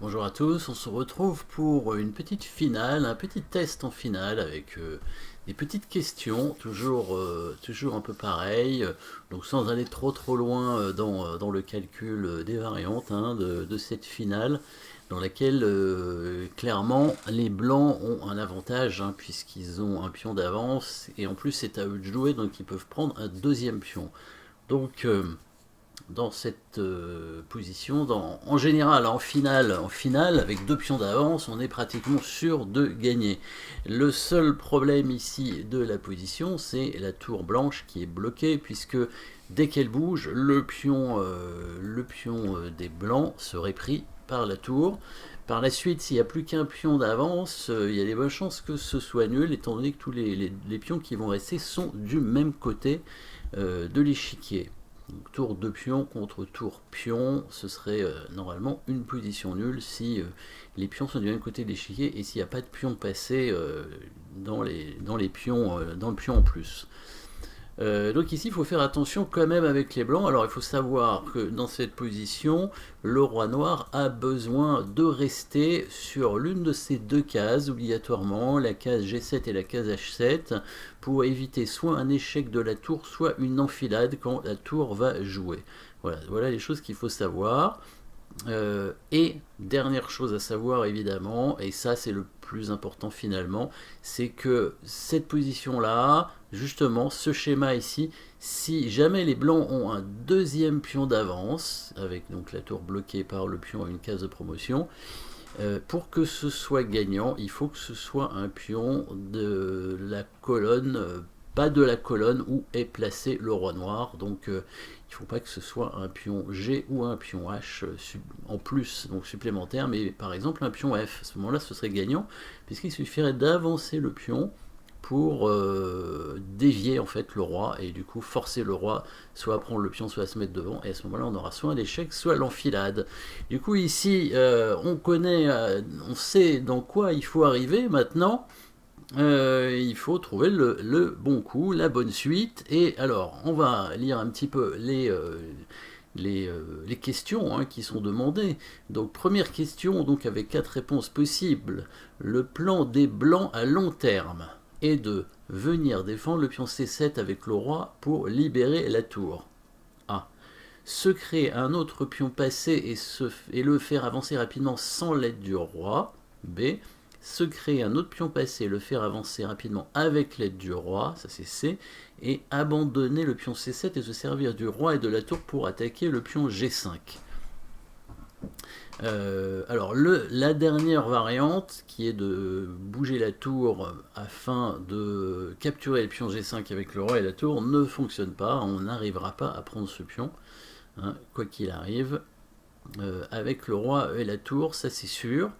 Bonjour à tous, on se retrouve pour une petite finale, un petit test en finale avec des petites questions, toujours un peu pareil, donc sans aller trop loin dans le calcul des variantes de cette finale, dans laquelle clairement les blancs ont un avantage puisqu'ils ont un pion d'avance et en plus c'est à eux de jouer, donc ils peuvent prendre un deuxième pion. Donc dans cette position, en général en finale, avec deux pions d'avance, on est pratiquement sûr de gagner. Le seul problème ici de la position, c'est la tour blanche qui est bloquée, puisque dès qu'elle bouge, le pion des blancs serait pris par la tour. Par la suite, s'il n'y a plus qu'un pion d'avance, il y a des bonnes chances que ce soit nul, étant donné que tous les pions qui vont rester sont du même côté de l'échiquier. Donc, tour de pion contre tour pion, ce serait normalement une position nulle si les pions sont du même côté de l'échiquier et s'il n'y a pas de pion passé dans les pions, dans le pion en plus. Donc ici, il faut faire attention quand même avec les blancs. Alors il faut savoir que dans cette position, le roi noir a besoin de rester sur l'une de ces deux cases, obligatoirement, la case G7 et la case H7, pour éviter soit un échec de la tour, soit une enfilade quand la tour va jouer. Voilà les choses qu'il faut savoir. Et dernière chose à savoir évidemment, et ça c'est le plus important finalement, c'est que cette position là, justement ce schéma ici, si jamais les blancs ont un deuxième pion d'avance, avec donc la tour bloquée par le pion à une case de promotion, pour que ce soit gagnant, il faut que ce soit un pion de la colonne, pas de la colonne où est placé le roi noir. Donc il ne faut pas que ce soit un pion G ou un pion H en plus, donc supplémentaire, mais par exemple un pion F. À ce moment-là, ce serait gagnant, puisqu'il suffirait d'avancer le pion pour dévier en fait le roi et du coup forcer le roi soit à prendre le pion, soit à se mettre devant, et à ce moment là on aura soit un échec, soit l'enfilade. Du coup ici on sait dans quoi il faut arriver. Maintenant il faut trouver le bon coup, la bonne suite. Et alors on va lire un petit peu les questions qui sont demandées. Donc première question, donc avec 4 réponses possibles. Le plan des blancs à long terme est de venir défendre le pion C7 avec le roi pour libérer la tour. A. Se créer un autre pion passé et le faire avancer rapidement sans l'aide du roi. B. Se créer un autre pion passé et le faire avancer rapidement avec l'aide du roi, ça c'est C, et abandonner le pion C7 et se servir du roi et de la tour pour attaquer le pion G5. Alors la dernière variante, qui est de bouger la tour afin de capturer le pion G5 avec le roi et la tour, ne fonctionne pas. On n'arrivera pas à prendre ce pion, quoi qu'il arrive, avec le roi et la tour, ça c'est sûr.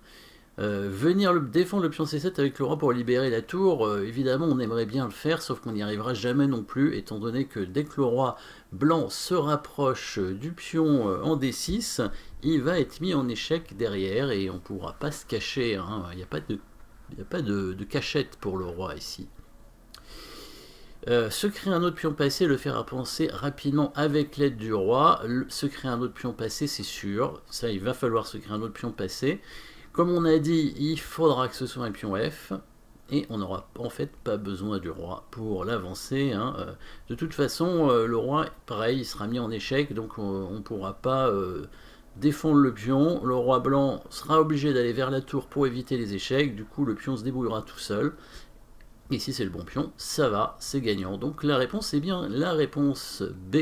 Venir défendre le pion C7 avec le roi pour libérer la tour, évidemment on aimerait bien le faire, sauf qu'on n'y arrivera jamais non plus, étant donné que dès que le roi blanc se rapproche du pion en D6, il va être mis en échec derrière et on ne pourra pas se cacher, il n'y a pas de cachette pour le roi ici. Se créer un autre pion passé, le faire avancer rapidement avec l'aide du roi. Se créer un autre pion passé, c'est sûr, ça il va falloir se créer un autre pion passé. Comme on a dit, il faudra que ce soit un pion F, et on n'aura en fait pas besoin du roi pour l'avancer. De toute façon, le roi, pareil, il sera mis en échec, donc on ne pourra pas défendre le pion. Le roi blanc sera obligé d'aller vers la tour pour éviter les échecs, du coup le pion se débrouillera tout seul. Et si c'est le bon pion, ça va, c'est gagnant. Donc la réponse est bien la réponse B,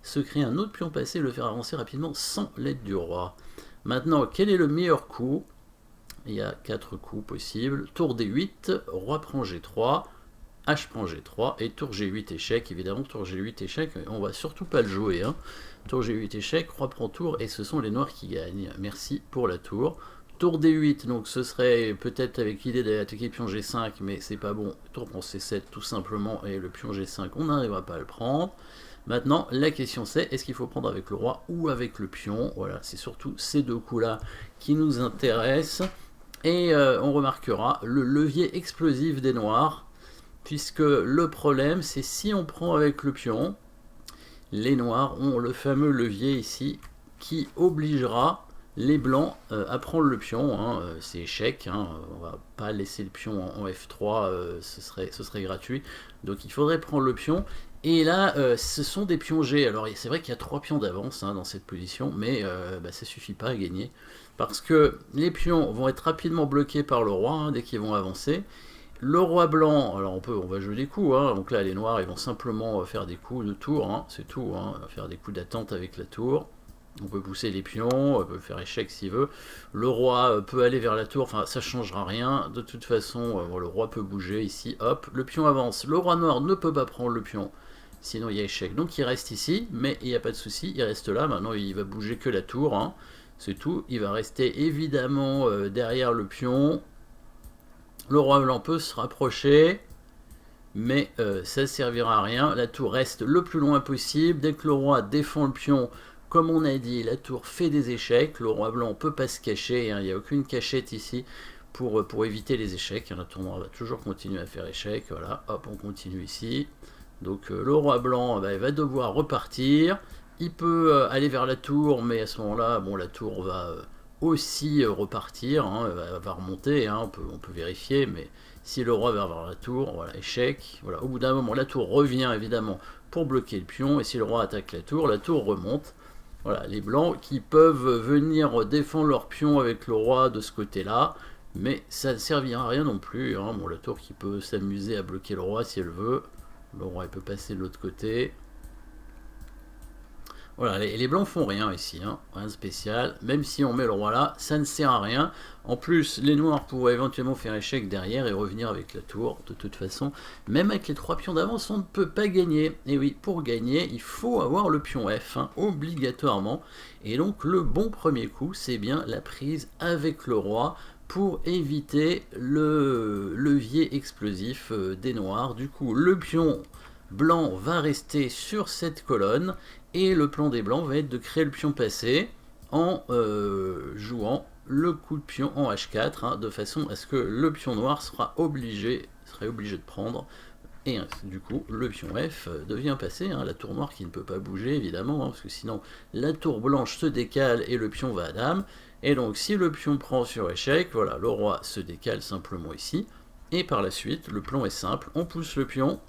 se créer un autre pion passé et le faire avancer rapidement sans l'aide du roi. Maintenant, quel est le meilleur coup? Il y a 4 coups possibles. Tour D8, roi prend G3, H prend G3 et tour G8 échec. Évidemment, tour G8 échec, on va surtout pas le jouer. Tour G8 échec, roi prend tour et ce sont les noirs qui gagnent. Merci pour la tour. Tour D8, donc ce serait peut-être avec l'idée d'aller attaquer le pion G5, mais c'est pas bon. Tour prend C7 tout simplement et le pion G5, on n'arrivera pas à le prendre. Maintenant, la question c'est, est-ce qu'il faut prendre avec le roi ou avec le pion? Voilà, c'est surtout ces deux coups-là qui nous intéressent. Et on remarquera le levier explosif des noirs, puisque le problème c'est si on prend avec le pion, les noirs ont le fameux levier ici qui obligera les blancs à prendre le pion, hein, c'est échec, hein, on va pas laisser le pion en F3, ce serait gratuit, donc il faudrait prendre le pion, et là ce sont des pions G, alors c'est vrai qu'il y a 3 pions d'avance hein, dans cette position, mais bah, ça suffit pas à gagner, parce que les pions vont être rapidement bloqués par le roi hein, dès qu'ils vont avancer. Le roi blanc, alors on va jouer des coups, hein, donc là les noirs ils vont simplement faire des coups de tour, hein, c'est tout, hein, faire des coups d'attente avec la tour. On peut pousser les pions, on peut faire échec s'il veut. Le roi peut aller vers la tour, enfin ça changera rien. De toute façon, le roi peut bouger ici, hop, le pion avance. Le roi noir ne peut pas prendre le pion, sinon il y a échec. Donc il reste ici, mais il n'y a pas de souci, il reste là. Maintenant il va bouger que la tour, hein. C'est tout. Il va rester évidemment derrière le pion. Le roi blanc peut se rapprocher, mais ça ne servira à rien. La tour reste le plus loin possible. Dès que le roi défend le pion, comme on a dit, la tour fait des échecs. Le roi blanc ne peut pas se cacher, hein. Il n'y a aucune cachette ici pour éviter les échecs. La tour noire va toujours continuer à faire échec. Voilà, hop, on continue ici. Donc le roi blanc il va devoir repartir. Il peut aller vers la tour, mais à ce moment-là, bon, la tour va aussi repartir, hein, va remonter, hein, on peut vérifier, mais si le roi va vers la tour, voilà, échec. Voilà. Au bout d'un moment, la tour revient évidemment pour bloquer le pion, et si le roi attaque la tour remonte. Voilà, les blancs qui peuvent venir défendre leur pion avec le roi de ce côté-là, mais ça ne servira à rien non plus, hein. Bon, la tour qui peut s'amuser à bloquer le roi si elle veut. Le roi il peut passer de l'autre côté. Voilà, les blancs font rien ici, hein, rien de spécial. Même si on met le roi là, ça ne sert à rien. En plus, les noirs pourraient éventuellement faire échec derrière et revenir avec la tour. De toute façon, même avec les 3 pions d'avance, on ne peut pas gagner. Et oui, pour gagner, il faut avoir le pion F, hein, obligatoirement. Et donc, le bon premier coup, c'est bien la prise avec le roi pour éviter le levier explosif des noirs. Du coup, le pion blanc va rester sur cette colonne et le plan des blancs va être de créer le pion passé en jouant le coup de pion en H4 hein, de façon à ce que le pion noir serait obligé de prendre, et du coup le pion F devient passé, hein, la tour noire qui ne peut pas bouger évidemment, hein, parce que sinon la tour blanche se décale et le pion va à dame, et donc si le pion prend sur échec, voilà, le roi se décale simplement ici, et par la suite le plan est simple, on pousse le pion,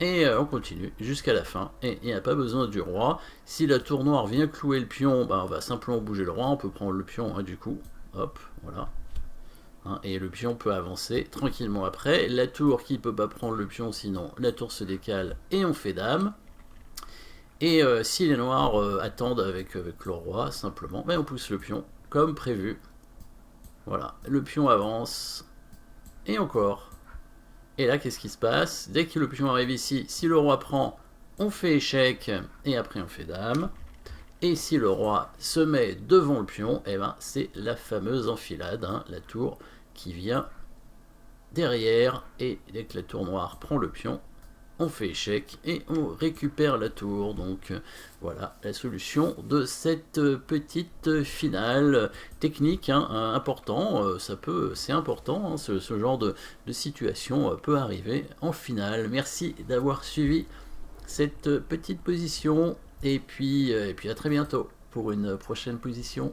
et on continue jusqu'à la fin, et il n'y a pas besoin du roi. Si la tour noire vient clouer le pion, on va simplement bouger le roi, on peut prendre le pion hein, du coup, hop, voilà. Hein, et le pion peut avancer tranquillement après. La tour qui ne peut pas prendre le pion, sinon la tour se décale et on fait dame. Et si les noirs attendent avec le roi, simplement, on pousse le pion comme prévu. Voilà, le pion avance, et encore. Et là, qu'est-ce qui se passe? Dès que le pion arrive ici, si le roi prend, on fait échec, et après on fait dame. Et si le roi se met devant le pion, c'est la fameuse enfilade, hein, la tour qui vient derrière, et dès que la tour noire prend le pion, on fait échec et on récupère la tour. Donc voilà la solution de cette petite finale technique, hein, important. C'est important, hein, ce genre de situation peut arriver en finale. Merci d'avoir suivi cette petite position, et puis à très bientôt pour une prochaine position.